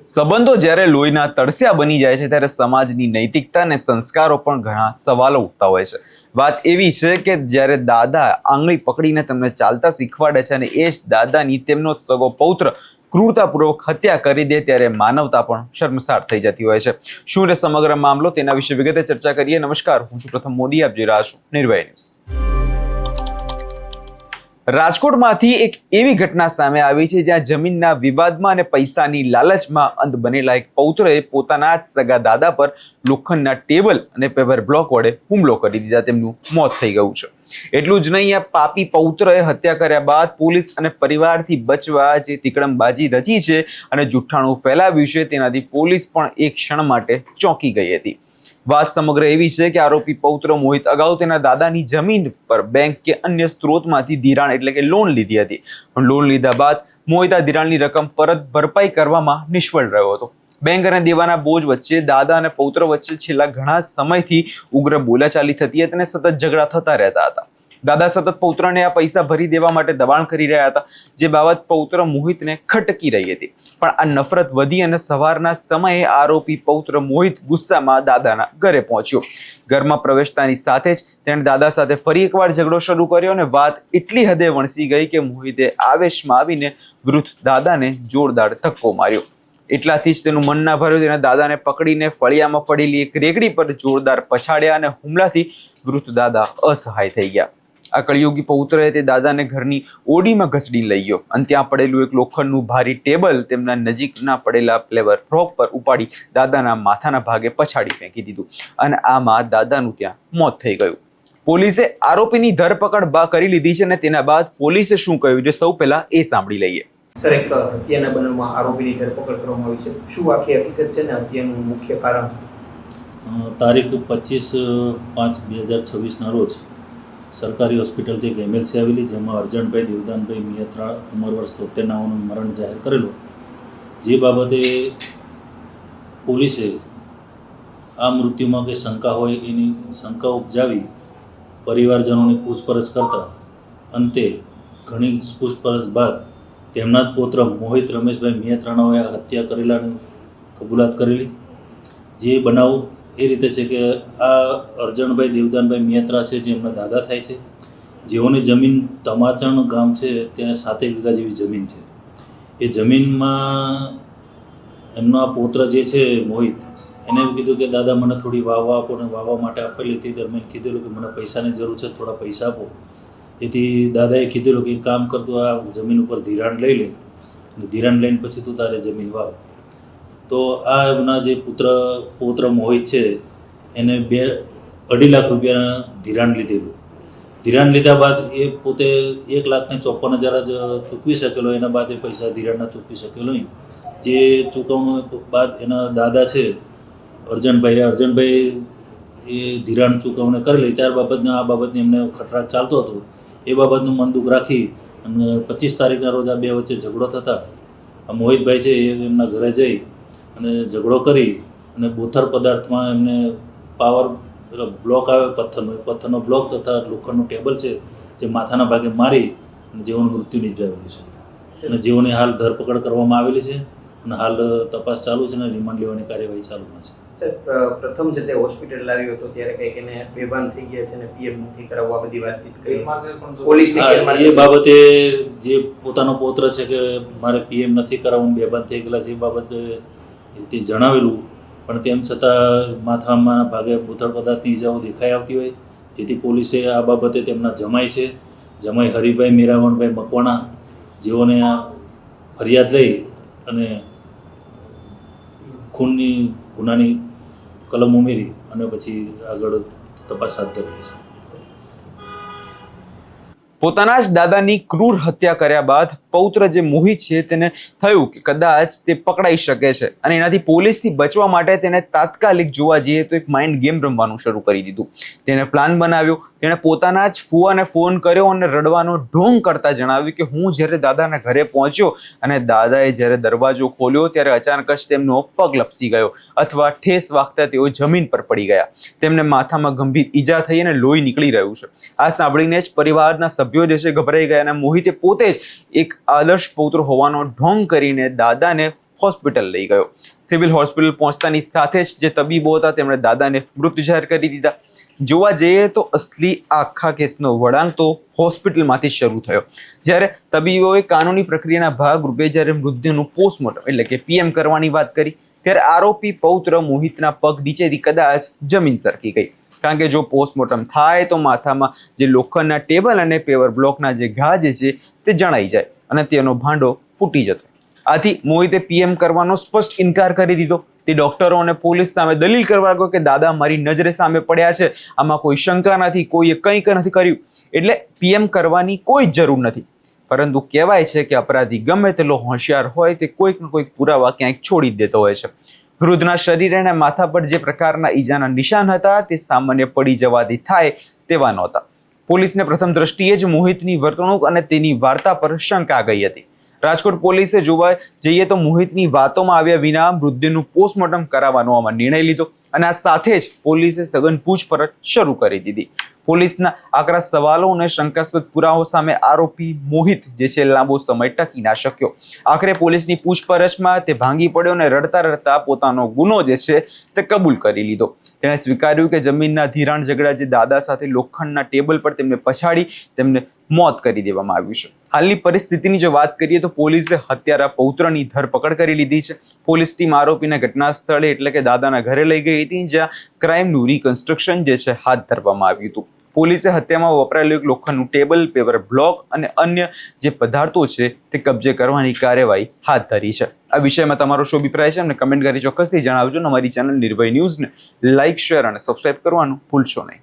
સંબંધો જ્યારે લોહીના તળસિયા બની જાય છે ત્યારે સમાજની નૈતિકતા અને સંસ્કારો પણ ઘણા સવાલો ઉઠતા હોય છે। વાત એવી છે કે જ્યારે દાદા આંગળી પકડીને તમને ચાલતા શીખવાડે છે અને એ જ દાદાની તેમનો સગો પૌત્ર ક્રૂરતાપૂર્વક હત્યા કરી દે ત્યારે માનવતા પણ શર્મસાર થઈ જતી હોય છે। શું રે સમગ્ર મામલો તેના વિશે વિગતે ચર્ચા કરીએ। નમસ્કાર, હું છું પ્રથમ મોદી, આપ જોઈ રહ્યા છો નિર્ભય ન્યૂઝ। રાજકોટમાંથી એક એવી ઘટના સામે આવી છે જ્યાં જમીનના વિવાદમાં અને પૈસાની લાલચમાં અંધ બનેલા એક પૌત્રએ પોતાના જ સગા દાદા પર લોખંડના ટેબલ અને પેપર બ્લોક વડે હુમલો કરી દીધા, તેમનું મોત થઈ ગયું છે। એટલું જ નહીં, આ પાપી પૌત્રએ હત્યા કર્યા બાદ પોલીસ અને પરિવારથી બચવા જે તિકડમબાજી રચી છે અને જુઠ્ઠાણું ફેલાવ્યું છે તેનાથી પોલીસ પણ એક ક્ષણ માટે ચોંકી ગઈ હતી। વાત સમગ્ર એવી છે કે આરોપી પૌત્ર મોહિત અગાઉ તેના દાદાની જમીન પર બેંક કે અન્ય સ્ત્રોતમાંથી ધિરાણ એટલે કે લોન લીધી હતી, પણ લોન લીધા બાદ મોહિત આ ધિરાણની રકમ પરત ભરપાઈ કરવામાં નિષ્ફળ રહ્યો હતો। બેંક અને દેવાના બોજ વચ્ચે દાદા અને પૌત્ર વચ્ચે છેલ્લા ઘણા સમયથી ઉગ્ર બોલાચાલી થતી હતી અને સતત ઝઘડા થતા રહેતા હતા। દાદા સતત પૌત્રને આ પૈસા ભરી દેવા માટે દબાણ કરી રહ્યા હતા, જે બાબત પૌત્ર મોહિતને ખટકી રહી હતી। પણ આ નફરત વધી અને સવારના સમયે આરોપી પૌત્ર મોહિત ગુસ્સામાં દાદાના ઘરે પહોંચ્યો। ઘરમાં પ્રવેશતાની સાથે જ તેણે દાદા સાથે ફરી એકવાર ઝઘડો શરૂ કર્યો અને વાત એટલી હદે વણસી ગઈ કે મોહિતે આવેશમાં આવીને વૃદ્ધ દાદાને જોરદાર ધક્કો માર્યો। એટલાથી જ તેનું મન ના ભર્યું, તેના દાદાને પકડીને ફળિયામાં પડેલી એક રેકડી પર જોરદાર પછાડ્યા અને હુમલાથી વૃદ્ધ દાદા અસહાય થઈ ગયા। આ કળિયુગી પૌત્રએ તે દાદાને ઘરની ઓડીમાં ઘસડી લઈ ગયો અને ત્યાં પડેલું એક લોખંડનું ભારી ટેબલ તેમના નજીકના પડેલા પેપર બ્લોક પર ઉપાડી દાદાના માથાના ભાગે પછાડી ફેંકી દીધું અને આમાં દાદાનું ત્યાં મોત થઈ ગયું। પોલીસે આરોપીની ધરપકડ કરી લીધી છે અને તેના બાદ પોલીસે શું કહ્યું છે સૌ પહેલા એ સાંભળી લઈએ। સર, એક હત્યાના બનાવમાં આરોપીની ધરપકડ કરવામાં આવી છે, શું આખી હકીકત છે ને હત્યાનું મુખ્ય કારણ? તારીખ 25/5/2026ના રોજ સરકારી હોસ્પિટલથી એક એમએલસી આવેલી, જેમાં અર્જણભાઈ દેવદાનભાઈ મિયાત્રા ઉંમર વર્ષ 73નું મરણ જાહેર કરેલું। જે બાબતે પોલીસે આ મૃત્યુમાં કંઈ શંકા હોય એની શંકા ઉપજાવી પરિવારજનોની પૂછપરછ કરતા અંતે ઘણી પૂછપરછ બાદ તેમના જ પુત્ર મોહિત રમેશભાઈ મિયાત્રાણાઓએ હત્યા કરેલાની કબૂલાત કરેલી। જે બનાવ એ રીતે છે કે આ અર્જણભાઈ દેવદાનભાઈ મિયાત્રા છે, જે એમના દાદા થાય છે, જેઓની જમીન તમાચણ ગામ છે ત્યાં 7 વીઘા જેવી જમીન છે। એ જમીનમાં એમનો આ પુત્ર જે છે મોહિત, એને એવું કીધું કે દાદા મને થોડી વાવવા આપો, ને વાવવા માટે આપેલી તે દરમિયાન કીધેલું કે મને પૈસાની જરૂર છે, થોડા પૈસા આપો। એથી દાદાએ કીધેલું કે કામ કરતું આ જમીન ઉપર ધિરાણ લઈ લે અને ધિરાણ લઈને પછી તું તારે જમીન વાવ। તો આ એમના જે પૌત્ર મોહિત છે એને 2.5 લાખ રૂપિયાના ધિરાણ લીધેલું। ધિરાણ લીધા બાદ એ પોતે 1,54,000 જ ચૂકવી શકેલો, એના બાદ એ પૈસા ધિરાણના ચૂકવી શકેલો નહીં। જે ચૂકવણું બાદ એના દાદા છે અર્જણભાઈ એ ધિરાણ ચૂકવણી કરેલી, ત્યાર બાબતના આ બાબતની એમને ખટરાક ચાલતો હતો। એ બાબતનું મન દુઃખ રાખી અને 25 તારીખના રોજ આ બે વચ્ચે ઝઘડો થતા આ મોહિતભાઈ છે એ એમના ઘરે જઈ અને ઝઘડો કરી અને બોથર પદાર્થમાં એમને પાવર બ્લોક આવે પથ્થરનો બ્લોક તથા લોખંડનું ટેબલ છે જે માથાના ભાગે મારી અને જેઓનું મૃત્યુ નિપજાવેલું છે અને જેઓની હાલ ધરપકડ કરવામાં આવેલી છે અને હાલ તપાસ ચાલુ છે અને રિમાન્ડ લેવાની કાર્યવાહી ચાલુમાં છે। સર, પ્રથમ છે તે હોસ્પિટલ લાવ્યો હતો ત્યારે કંઈક એને બેભાન થઈ ગયા છે અને પીએમ નથી કરાવવા બધી વાતચીત કરી પોલીસની। એ બાબતે જે પોતાનો પૌત્ર છે કે મારે પીએમ નથી કરાવવું, બેભાન થઈ ગયેલા છે, એ બાબતે તે જણાવેલું, પણ તેમ છતાં માથામાં ભાગે બોથડ પદાર્થની ઈજાઓ દેખાઈ આવતી હોય, જેથી પોલીસે આ બાબતે તેમના જમાઈ હરિભાઈ મીરાવણભાઈ મકવાણા જેઓને ફરિયાદ લઈ અને ખૂનની ગુનાની કલમ ઉમેરી અને પછી આગળ તપાસ હાથ ધરેલી છે। પોતાના જ દાદાની ક્રૂર હત્યા કર્યા બાદ પૌત્ર જે મોહિત છે તેને થયું કે કદાચ તે પકડાઈ શકે છે અને એનાથી પોલીસથી બચવા માટે તેને તાત્કાલિક જોવા જઈએ તો એક માઇન્ડ ગેમ રમવાનું શરૂ કરી દીધું। તેને પ્લાન બનાવ્યો, તેણે પોતાના જ ફુવાને ફોન કર્યો અને રડવાનો ઢોંગ કરતા જણાવ્યું કે હું જ્યારે દાદાના ઘરે પહોંચ્યો અને દાદાએ જ્યારે દરવાજો ખોલ્યો ત્યારે અચાનક જ તેમનો પગ લપસી ગયો અથવા ઠેસ વાગતા તેઓ જમીન પર પડી ગયા। તેમને માથામાં ગંભીર ઈજા થઈ અને લોહી નીકળી રહ્યું છે। આ સાંભળીને જ પરિવારના સભ્યો જે છે ગભરાઈ ગયા અને મોહિતે પોતે જ એક આદર્શ પૌત્ર હોવાનો ઢોંગ કરીને દાદાને હોસ્પિટલ લઈ ગયો. સિવિલ હોસ્પિટલ પહોંચતાની સાથે જ જે તબીબો હતા તેમણે દાદાને મૃત જાહેર કરી દીધા. જોવા જઈએ તો અસલી આખા કેસનો વળાંક તો હોસ્પિટલમાંથી શરૂ થયો, જ્યારે તબીબોએ કાનૂની પ્રક્રિયાના ભાગરૂપે જ્યારે મૃતદેહનું પોસ્ટમોર્ટમ એટલે કે પીએમ કરવાની વાત કરી ત્યારે આરોપી પૌત્ર મોહિતના પગ નીચેથી કદાચ જમીન સરકી ગઈ, કારણ કે જો પોસ્ટમોર્ટમ થાય તો માથામાં જે લોખંડના ટેબલ અને પેવર બ્લોકના જે ઘા જે છે તે જણાઈ જાય અને તેનો ભાંડો ફૂટી જતો. આથી મોહિતે પીએમ કરવાનો સ્પષ્ટ ઇનકાર કરી દીધો. તે ડોક્ટરો અને પોલીસ સામે દલીલ કરવા લાગ્યો કે દાદા મારી નજરે સામે પડ્યા છે, આમાં કોઈ શંકા નથી, કોઈએ કંઈક નથી કર્યું, એટલે પીએમ કરવાની કોઈ જ જરૂર નથી. પરંતુ કહેવાય છે કે અપરાધી ગમે તેટલો હોશિયાર હોય તે કોઈક ને કોઈક પુરાવા ક્યાંક છોડી જ દેતો હોય છે. વૃદ્ધના શરીર અને માથા પર જે પ્રકારના ઈજાના નિશાન હતા તે સામાન્ય પડી જવાથી થાય તેવા નહોતા. પોલીસને પ્રથમ દ્રષ્ટિએ જ મોહિતની વર્તણૂક અને તેની વાર્તા પર શંકા ગઈ હતી. રાજકોટ પોલીસે જોવા જઈએ તો મોહિતની વાતોમાં આવ્યા વિના મૃતદેહનું પોસ્ટમોર્ટમ કરાવવાનો આમાં નિર્ણય લીધો અને આ સાથે જ પોલીસે સઘન પૂછપરછ શરૂ કરી દીધી. પોલીસના આકરા સવાલો અને શંકાસ્પદ પુરાવો સામે આરોપી મોહિત જે છે લાંબો સમય ટકી ના શક્યો. આખરે પોલીસની પૂછપરછમાં તે ભાંગી પડ્યો અને રડતા રડતા પોતાનો ગુનો જે છે તે કબૂલ કરી લીધો. તેણે સ્વીકાર્યું કે જમીનના ધિરાણ ઝઘડા જે દાદા સાથે લોખંડના ટેબલ પર તેમને પછાડી તેમને મોત કરી દેવામાં આવ્યું છે. હાલની પરિસ્થિતિની જો વાત કરીએ તો પોલીસે હત્યારા પૌત્રની ધરપકડ કરી લીધી છે. પોલીસ ટીમ આરોપીના ઘટના સ્થળે એટલે કે દાદાના ઘરે લઈ ગઈ હતી, જ્યાં ક્રાઇમનું રિકન્સ્ટ્રક્શન જે છે હાથ ધરવામાં આવ્યું હતું. પોલીસે હત્યામાં વપરાયેલું એક લોખંડનું ટેબલ, પેપર બ્લોક અને અન્ય જે પદાર્થો છે તે કબજે કરવાની કાર્યવાહી હાથ ધરી છે. આ વિષયમાં તમારો શું અભિપ્રાય છે અમને કમેન્ટ કરી ચોક્કસથી જણાવજો. અમારી ચેનલ નિર્ભય ન્યૂઝને લાઇક, શેર અને સબસ્ક્રાઇબ કરવાનું ભૂલશો નહીં.